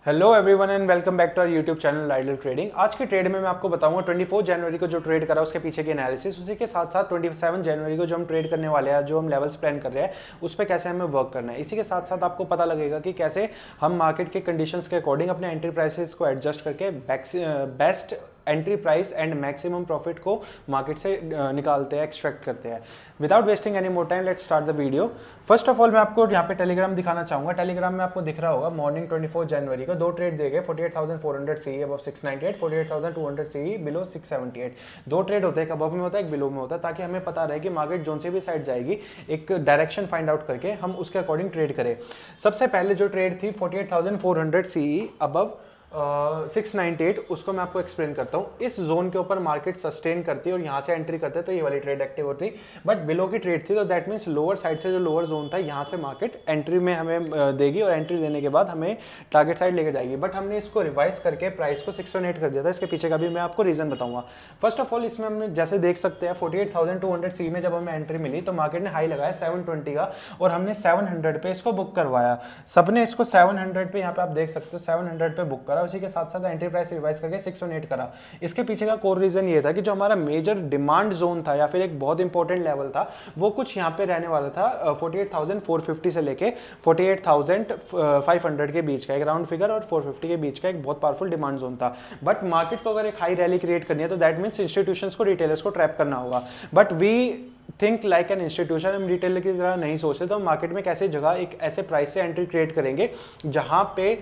Hello everyone and welcome back to our YouTube channel idle trading. आज के trade में मैं आपको बताऊंगा 24 जनवरी को जो ट्रेड करा उसके पीछे की एनालिसिस, उसी के साथ साथ 27 जनवरी को जो हम ट्रेड करने वाले हैं, जो हम लेवल्स प्लान कर रहे हैं उस पर कैसे हमें वर्क करना है। इसी के साथ साथ आपको पता लगेगा कि कैसे हम मार्केट के कंडीशंस के अकॉर्डिंग अपने एंट्री प्राइसेस को एडजस्ट करके best entry price and maximum profit को मार्केट से निकालते हैं, एक्सट्रैक्ट करते हैं। Without wasting any more time let's start the video. First of all मैं आपको यहाँ पे टेलीग्राम दिखाना चाहूंगा। टेलीग्राम में आपको दिख रहा होगा मॉर्निंग 24 जनवरी को दो ट्रेड दिए गए, 48,400 CE अबव 698, 48,200 CE बिलो 678। दो ट्रेड होते हैं, एक अबव में होता है, एक बिलो में होता है, ताकि हमें पता रहे कि मार्केट जोन से भी साइड जाएगी, एक डायरेक्शन फाइंड आउट करके हम उसके अकॉर्डिंग ट्रेड करें। सबसे पहले जो ट्रेड थी 48,400 CE अबव 698, उसको मैं आपको एक्सप्लेन करता हूँ। इस जोन के ऊपर मार्केट सस्टेन करती है और यहाँ से एंट्री करते हैं तो ये वाली ट्रेड एक्टिव होती, बट बिलो की ट्रेड थी तो दैट मीन्स लोअर साइड से जो लोअर जोन था यहाँ से मार्केट एंट्री में हमें देगी और एंट्री देने के बाद हमें टारगेट साइड लेकर जाएगी। बट हमने इसको रिवाइज करके प्राइस को 618 कर दिया था। इसके पीछे का भी मैं आपको रीजन बताऊंगा। फर्स्ट ऑफ ऑल इसमें हमने जैसे देख सकते हैं 48,200 CE में जब हमें एंट्री मिली तो मार्केट ने हाई लगाया 720 का और हमने 700 पे इसको बुक करवाया। सबने इसको 700 पे, यहाँ पे आप देख सकते हो 700 पे बुक करा। उसी के साथ साथ एंट्री प्राइस रिवाइज करके 618 करा। इसके पीछे का कोर रीजन ये था कि जो हमारा मेजर डिमांड जोन था या फिर एक बहुत इंपॉर्टेंट लेवल था वो कुछ यहाँ पे रहने वाला था 48,450 से लेके 48,500 के बीच का एक राउंड फिगर और 450 के बीच का एक बहुत पावरफुल डिमांड जोन था। बट मार्केट को अगर एक हाई रैली क्रिएट करनी है तो दैट मीन्स इंस्टीट्यूशंस को, रिटेलर्स को ट्रैप करना होगा। But we think like an institution, हम रिटेलर की तरह नहीं सोचते। तो हम मार्केट में कैसे जगह एक ऐसे प्राइस से एंट्री क्रिएट करेंगे जहां पे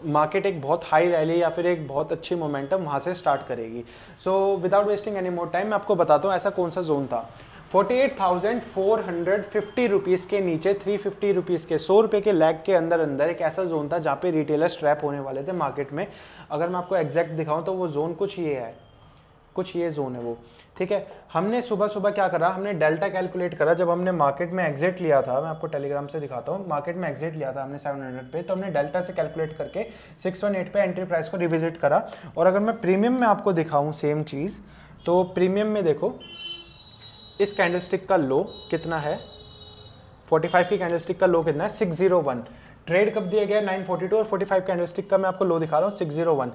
मार्केट एक बहुत हाई रैली या फिर एक बहुत अच्छी मोमेंटम वहां से स्टार्ट करेगी। So without wasting any more time मैं आपको बताता हूँ ऐसा कौन सा जोन था। 48,450 रुपीज़ के नीचे 350 रुपीज़ के 100 रुपये के लैग के अंदर अंदर एक ऐसा जोन था जहाँ पे रिटेलर्स ट्रैप होने वाले थे मार्केट में। अगर मैं आपको एग्जैक्ट दिखाऊं तो वो जोन कुछ ये है, कुछ ये जोन है वो, ठीक है। हमने सुबह सुबह क्या करा, हमने डेल्टा कैलकुलेट करा। जब हमने मार्केट में एग्जिट लिया था, मैं आपको टेलीग्राम से दिखाता हूँ, मार्केट में एग्जिट लिया था हमने 700 पे, तो हमने डेल्टा से कैलकुलेट करके 618 पे एंट्री प्राइस को रिविजिट करा। और अगर मैं प्रीमियम में आपको दिखाऊं सेम चीज़, तो प्रीमियम में देखो इस कैंडलस्टिक का लो कितना है, 45 की कैंडलस्टिक का लो कितना है, 601। ट्रेड कब दिया गया 942 और 45 कैंडलस्टिक का मैं आपको लो दिखा रहा हूँ 601।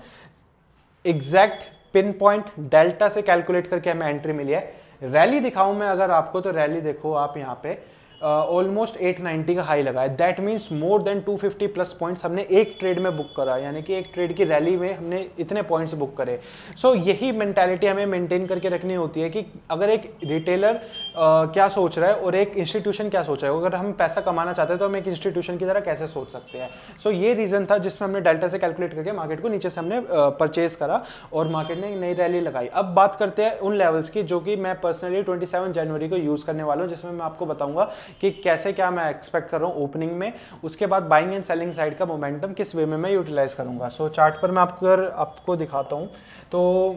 एग्जैक्ट पिन पॉइंट डेल्टा से कैलकुलेट करके हमें एंट्री मिली है। रैली दिखाऊं मैं अगर आपको, तो रैली देखो आप यहाँ पे ऑलमोस्ट 890 का हाई लगा है। That means more than 250 plus points हमने एक ट्रेड में बुक करा, यानी कि एक ट्रेड की रैली में हमने इतने पॉइंट्स बुक करे। सो यही मेंटालिटी हमें मेंटेन करके रखनी होती है कि अगर एक रिटेलर क्या सोच रहा है और एक इंस्टीट्यूशन क्या सोच रहा है। अगर हम पैसा कमाना चाहते हैं तो हम एक इंस्टीट्यूशन की तरह कैसे सोच सकते हैं। सो ये रीजन था जिसमें हमने डेल्टा से कैलकुलेट करके मार्केट को नीचे से हमने परचेज करा और मार्केट ने नई रैली लगाई। अब बात करते हैं उन लेवल्स की जो कि मैं पर्सनली 27 जनवरी को यूज करने वाला हूँ, जिसमें मैं आपको बताऊंगा कि कैसे क्या मैं एक्सपेक्ट कर रहा हूं ओपनिंग में, उसके बाद बाइंग एंड सेलिंग साइड का मोमेंटम किस वे में मैं यूटिलाइज करूंगा। सो चार्ट पर मैं आपको दिखाता हूं। तो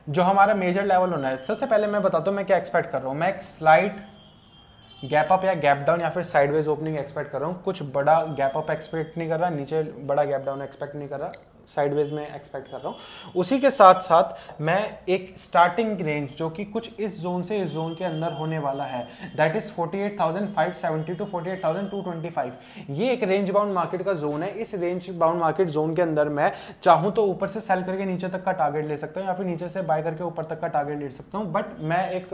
जो हमारा मेजर लेवल होना है, सबसे पहले मैं बताता हूं मैं क्या एक्सपेक्ट कर रहा हूं। मैं एक स्लाइड गैप अप या गैप डाउन या फिर साइडवेज ओपनिंग एक्सपेक्ट कर रहा हूँ। कुछ बड़ा गैप अप एक्सपेक्ट नहीं कर रहा, नीचे बड़ा गैप डाउन एक्सपेक्ट नहीं कर रहा, साइडवेज में एक्सपेक्ट कर रहा हूँ। उसी के साथ साथ मैं एक स्टार्टिंग रेंज जो कि कुछ इस जोन से इस जोन के अंदर होने वाला है, दैट इज 48,570 टू 48,225। ये एक रेंज बाउंड मार्केट का जोन है। इस रेंज बाउंड मार्केट जोन के अंदर मैं चाहूँ तो ऊपर से सेल करके नीचे तक का टारगेट ले सकता हूँ या फिर नीचे से बाय करके ऊपर तक का टारगेट ले सकता हूँ। बट मैं एक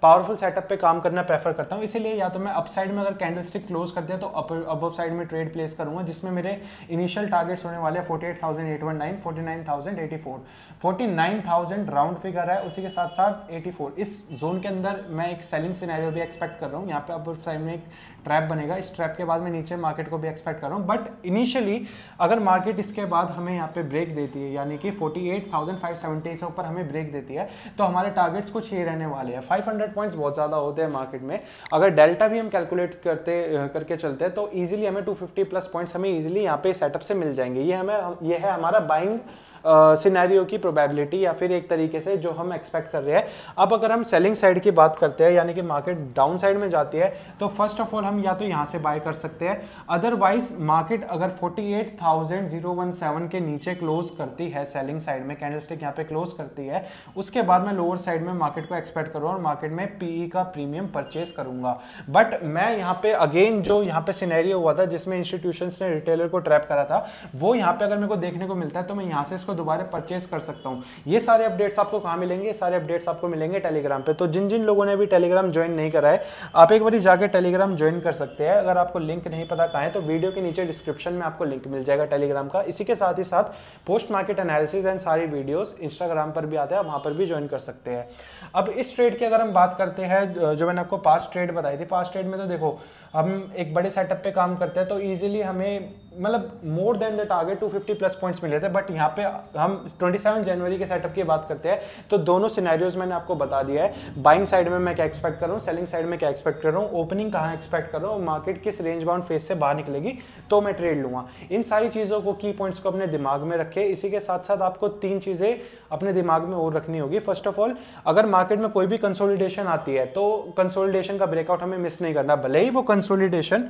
पावरफुल सेटअप पे काम करना प्रेफर करता हूँ, इसीलिए या तो मैं अप साइड में अगर कैंडलस्टिक क्लोज कर दिया तो अबव साइड में ट्रेड प्लेस करूंगा, जिसमें मेरे इनिशियल टारगेट्स होने वाले 48,819, 49,084, 49,000 राउंड फिगर है। उसी के साथ साथ 84 इस जोन के अंदर मैं एक सेलिंग सिनेरियो भी एक्सपेक्ट कर रहा हूँ। यहाँ पे अपर साइड में एक ट्रैप बनेगा, इस ट्रैप के बाद मैं नीचे मार्केट को भी एक्सपेक्ट कर रहा हूँ। बट इनिशियली अगर मार्केट इसके बाद हमें यहाँ पे ब्रेक देती है, यानी कि 48,570 से ऊपर हमें ब्रेक देती है, तो हमारे टारगेट्स कुछ ये रहने वाले हैं। 500 पॉइंट्स बहुत ज्यादा होते हैं मार्केट में। अगर डेल्टा भी हम कैलकुलेट करके चलते हैं तो इजीली हमें 250 प्लस पॉइंट्स हमें इजीली यहाँ पे सेटअप से मिल जाएंगे। ये है हमारा बाइंग सिनेरियो की प्रोबेबिलिटी या फिर एक तरीके से जो हम एक्सपेक्ट कर रहे हैं। अब अगर हम सेलिंग साइड की बात करते हैं, यानी कि मार्केट डाउन साइड में जाती है, तो फर्स्ट ऑफ ऑल हम या तो यहाँ से बाय कर सकते हैं, अदरवाइज मार्केट अगर 48,017 के नीचे क्लोज करती है सेलिंग साइड में, कैंडलस्टिक यहाँ पे क्लोज करती है, उसके बाद मैं लोअर साइड में मार्केट को एक्सपेक्ट करूँ और मार्केट में पीई का प्रीमियम परचेज करूंगा। बट मैं यहाँ पे अगेन जो यहाँ पे सिनेरियो हुआ था जिसमें इंस्टीट्यूशंस ने रिटेलर को ट्रैप करा था, वो यहाँ पे अगर मेरे को देखने को मिलता है तो मैं यहाँ से इसको दोबारा परचेज कर सकता हूँ। ये सारे अपडेट्स आपको कहाँ मिलेंगे? ये सारे अपडेट्स आपको मिलेंगे टेलीग्राम पे। तो जिन जिन लोगों ने भी टेलीग्राम ज्वाइन नहीं करा है, आप एक बार जाके टेलीग्राम ज्वाइन कर सकते हैं। अगर आपको लिंक नहीं पता कहाँ है तो वीडियो के नीचे डिस्क्रिप्शन में आपको लिंक मिल जाएगा टेलीग्राम का। इसी के साथ ही साथ पोस्ट मार्केट एनालिसिस एंड सारी वीडियोस इंस्टाग्राम पर भी आते हैं, वहां पर भी ज्वाइन कर सकते हैं। अब इस ट्रेड की अगर हम बात करते हैं, जो मैंने आपको पास्ट ट्रेड बताई थी, पास्ट ट्रेड में तो देखो हम एक बड़े सेटअप पे काम करते हैं तो इजीली हमें मतलब more than the target 250 plus points मिले थे। बट यहाँ पे हम 27 जनवरी के सेटअप की बात करते हैं तो दोनों सिनेरियोज मैंने आपको बता दिया है। बाइंग साइड में मैं क्या एक्सपेक्ट कर रहा हूँ, सेलिंग साइड में क्या एक्सपेक्ट कर रहा हूँ, ओपनिंग कहाँ एक्सपेक्ट कर रहा हूँ, मार्केट किस रेंज बाउंड फेज से बाहर निकलेगी तो मैं ट्रेड लूंगा। इन सारी चीज़ों को, की पॉइंट्स को अपने दिमाग में रखे। इसी के साथ साथ आपको 3 चीज़ें अपने दिमाग में और रखनी होगी। फर्स्ट ऑफ ऑल, अगर मार्केट में कोई भी कंसोलिडेशन आती है तो कंसोलिडेशन का ब्रेकआउट हमें मिस नहीं करना, भले ही वो कंसोलिडेशन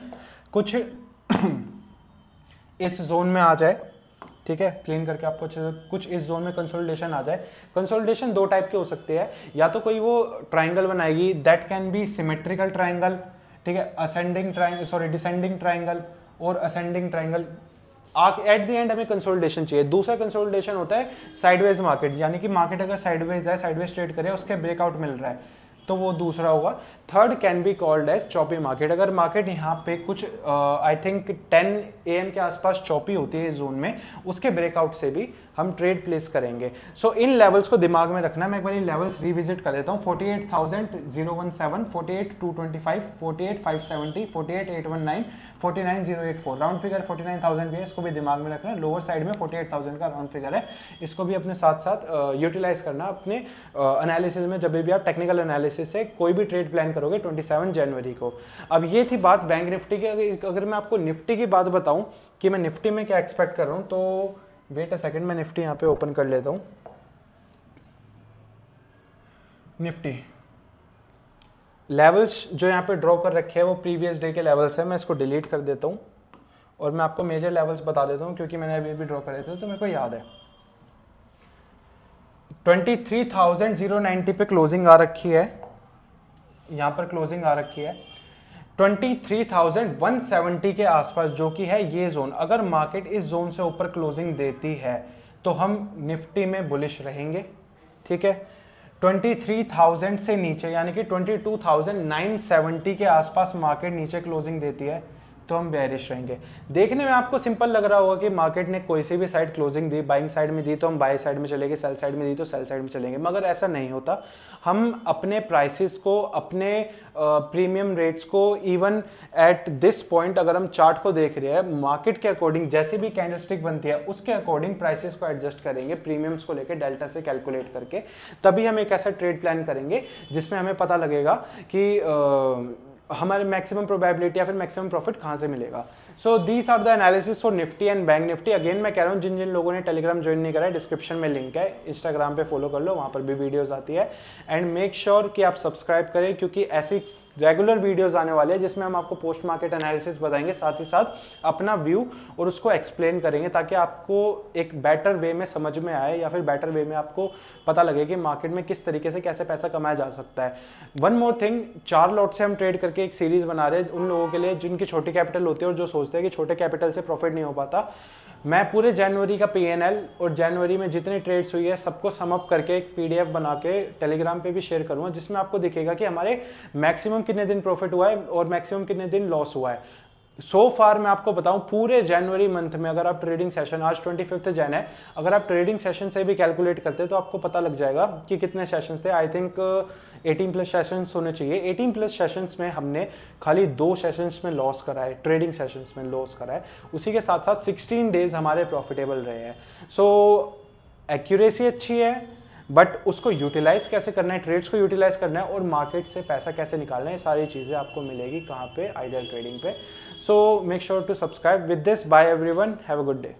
कुछ इस जोन में आ जाए, ठीक है, क्लीन करके आपको कुछ इस जोन में कंसोलिडेशन आ जाए। कंसोलिडेशन 2 टाइप के हो सकते हैं, या तो कोई वो ट्राइंगल बनाएगी, that can be symmetrical triangle, ठीक है, ascending triangle, sorry descending triangle और ascending triangle. At the end हमें कंसोलिडेशन चाहिए। दूसरा कंसोलिडेशन होता है साइडवेज मार्केट, यानी कि मार्केट अगर साइडवेज है, साइडवेज ट्रेड करे, उसके ब्रेकआउट मिल रहा है तो वो दूसरा होगा। Third can be called as choppy market. अगर मार्केट यहाँ पे कुछ आई थिंक 10 AM के आसपास चॉपी होती है इस जोन में, उसके ब्रेकआउट से भी हम ट्रेड प्लेस करेंगे। सो इन लेवल्स को दिमाग में रखना। मैं एक बार इन लेवल्स रिविजिट कर देता हूँ। 48,017, 48,225, 48,570, 48,819, 49,084, राउंड फिगर 49,000 भी है, इसको भी दिमाग में रखना। लोअर साइड में 48,000 का राउंड फिगर है, इसको भी अपने साथ साथ यूटिलाइज करना अपने एनालिसिस में। जब भी आप टेक्निकल एनालिसिस से कोई भी ट्रेड प्लान करोगे 27 जनवरी को। अब ये थी बात बैंक निफ्टी की। अगर मैं आपको निफ्टी की बात बताऊं कि मैं निफ्टी में क्या एक्सपेक्ट कर रहा हूं, तो वेट अ सेकंड, मैं निफ्टी यहां पे ओपन कर लेता हूं। निफ्टी लेवल्स जो यहां पे ड्रॉ कर रखे हैं वो प्रीवियस डे के लेवल्स है, मैं इसको डिलीट कर देता हूं और मैं आपको मेजर लेवल्स बता देता हूं क्योंकि मैंने अभी भी ड्रॉ करे थे तो मेरे को याद है। 23,090 पे क्लोजिंग आ रखी है, यहां पर क्लोजिंग आ रखी है 23,170 के आसपास, जो कि है ये जोन। अगर मार्केट इस जोन से ऊपर क्लोजिंग देती है तो हम निफ्टी में बुलिश रहेंगे, ठीक है। 23,000 से नीचे यानी कि 22,970 के आसपास मार्केट नीचे क्लोजिंग देती है तो हम बेयरिश रहेंगे। देखने में आपको सिंपल लग रहा होगा कि मार्केट ने कोई सी भी साइड क्लोजिंग दी, बाइंग साइड में दी तो हम बाय साइड में चलेंगे, सेल साइड में दी तो सेल साइड में चलेंगे, मगर ऐसा नहीं होता। हम अपने प्राइसेस को, अपने प्रीमियम रेट्स को इवन एट दिस पॉइंट अगर हम चार्ट को देख रहे हैं, मार्केट के अकॉर्डिंग जैसे भी कैंडलस्टिक बनती है उसके अकॉर्डिंग प्राइसेस को एडजस्ट करेंगे, प्रीमियम्स को लेकर डेल्टा से कैलकुलेट करके। तभी हम एक ऐसा ट्रेड प्लान करेंगे जिसमें हमें पता लगेगा कि हमारे मैक्सिमम प्रोबेबिलिटी या फिर मैक्सिमम प्रॉफिट कहाँ से मिलेगा। So these are the analysis for Nifty and bank Nifty. Again मैं कह रहा हूँ जिन जिन लोगों ने टेलीग्राम ज्वाइन नहीं करा है, डिस्क्रिप्शन में लिंक है, इंस्टाग्राम पे फॉलो कर लो, वहाँ पर भी वीडियोस आती है। एंड मेक श्योर कि आप सब्सक्राइब करें क्योंकि ऐसी रेगुलर वीडियोस आने वाले हैं जिसमें हम आपको पोस्ट मार्केट एनालिसिस बताएंगे, साथ ही साथ अपना व्यू और उसको एक्सप्लेन करेंगे ताकि आपको एक बेटर वे में समझ में आए या फिर बेटर वे में आपको पता लगे कि मार्केट में किस तरीके से कैसे पैसा कमाया जा सकता है। वन मोर थिंग, 4 लॉट से हम ट्रेड करके एक सीरीज बना रहे हैं उन लोगों के लिए जिनकी छोटी कैपिटल होती है और जो सोचते हैं कि छोटे कैपिटल से प्रॉफिट नहीं हो पाता। मैं पूरे जनवरी का PNL और जनवरी में जितनी ट्रेड्स हुई है सबको सम अप करके एक PDF बना के टेलीग्राम पे भी शेयर करूंगा जिसमें आपको दिखेगा कि हमारे मैक्सिमम कितने दिन प्रॉफिट हुआ है और मैक्सिमम कितने दिन लॉस हुआ है। सो फार मैं आपको बताऊं पूरे जनवरी मंथ में अगर आप ट्रेडिंग सेशन, आज 25 जन है, अगर आप ट्रेडिंग सेशन से भी कैलकुलेट करते तो आपको पता लग जाएगा कि कितने सेशंस थे। आई थिंक 18 प्लस सेशंस होने चाहिए। 18 प्लस सेशंस में हमने खाली 2 सेशंस में लॉस करा है, ट्रेडिंग सेशंस में लॉस करा है। उसी के साथ साथ 16 डेज हमारे प्रॉफिटेबल रहे हैं। सो एक्यूरेसी अच्छी है बट उसको यूटिलाइज कैसे करना है, ट्रेड्स को यूटिलाइज करना है और मार्केट से पैसा कैसे निकालना है, ये सारी चीज़ें आपको मिलेगी कहाँ पे, आइडियल ट्रेडिंग पे। So make sure to subscribe. With this bye everyone, have a good day.